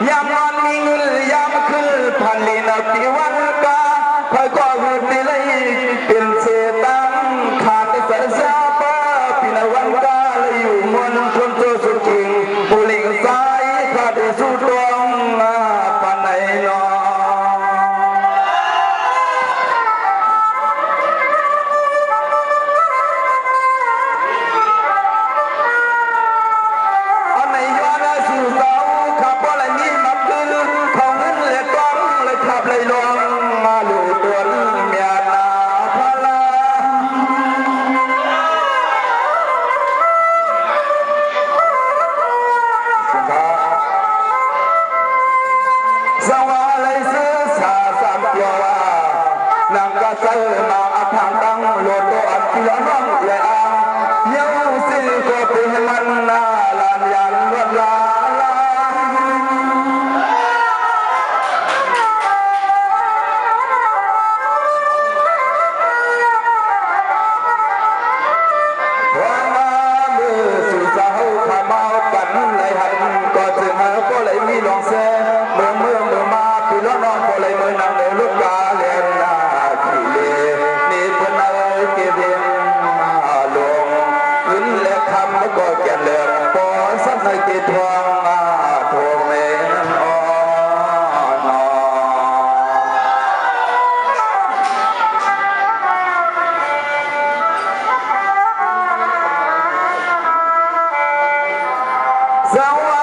ยามนอนมีเงินยามคืนพันลีนปีวันกาคอยก็วิติเลยเป็นเศษตังขาดสารชาปาปีนวันกาเลยอยู่มวลชนตัวสุกิงบุลิงสายขาดสู้ตรงปันไหนนอเลยลงมาลูตัวเมียนาพลาสวาเลยซื้อสาสามเปียวานางกะเซมาทางตั้งโลตัวอันที่ละน้องเลยอ่างเย้าสิก็เป็นมันนาลานยันวันลาลองเสเมื่อมาปีละน้องก็เลยเมื่อนางในลูกกาเลียนนาทีเลนี่เพื่อนเอาเก็บเองมาลงขึ้นและคำก็แก่เลือกพอสักในเกทองมาทวงเมนอ่อนสวั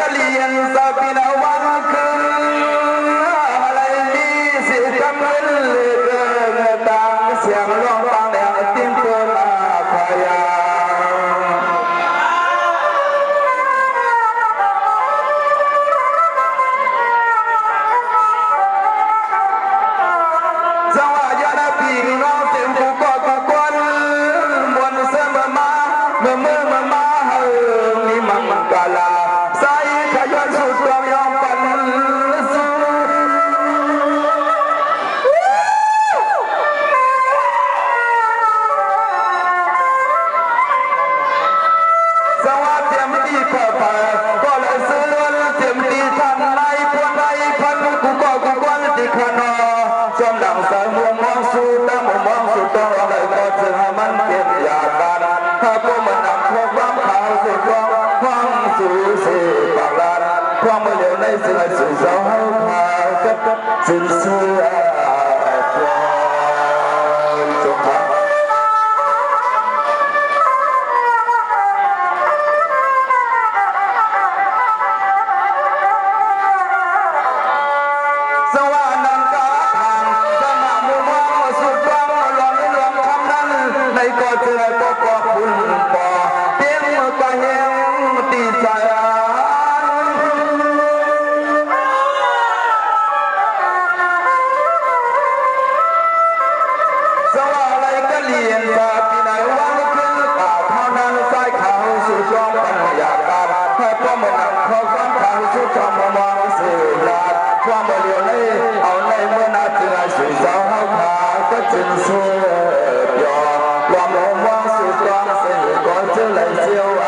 สดีสาปินาวันคืนอะไรมีสิทำเงินเลือกตังเสียงร้องฟังแดงติ้งตัวอาพยาจังหวะยานาปีน้องเต็มผู้ก่อกกวนบนเสมอมาเมื่อมาเฮมีมังกาลาก็เลยซื้อเรือเต็มดีทันในพวกในพันกูก็กูกวนติขนอจอมดังสายมัวมองสู้ตามมองสู้ต้องอะไรก็จะให้มันเป็นยาการถ้าพวกมันนำพวกความขาวสุดร้องความสู้เสียปากลานความไม่เหลือในสิ่งสิ่งสาวขาวกับสิ่งเสื้อจงทำก็เจอปอบุญปอเพียงก็เห็นตีใจสว่าอะไรก็เลียนจากที่ไหนวันคือป่าเท่านั้นสายขาวสู่จอมปัญญาการให้พวกมันนำข้อความทางสู่จอมมองสื่อลาความเลี้ยวในเอาในเมื่อนาทีสู่สาวขาก็จึงเสื่อมยอมความมองสุดความเสียก่อนจะไหลเชี่ยว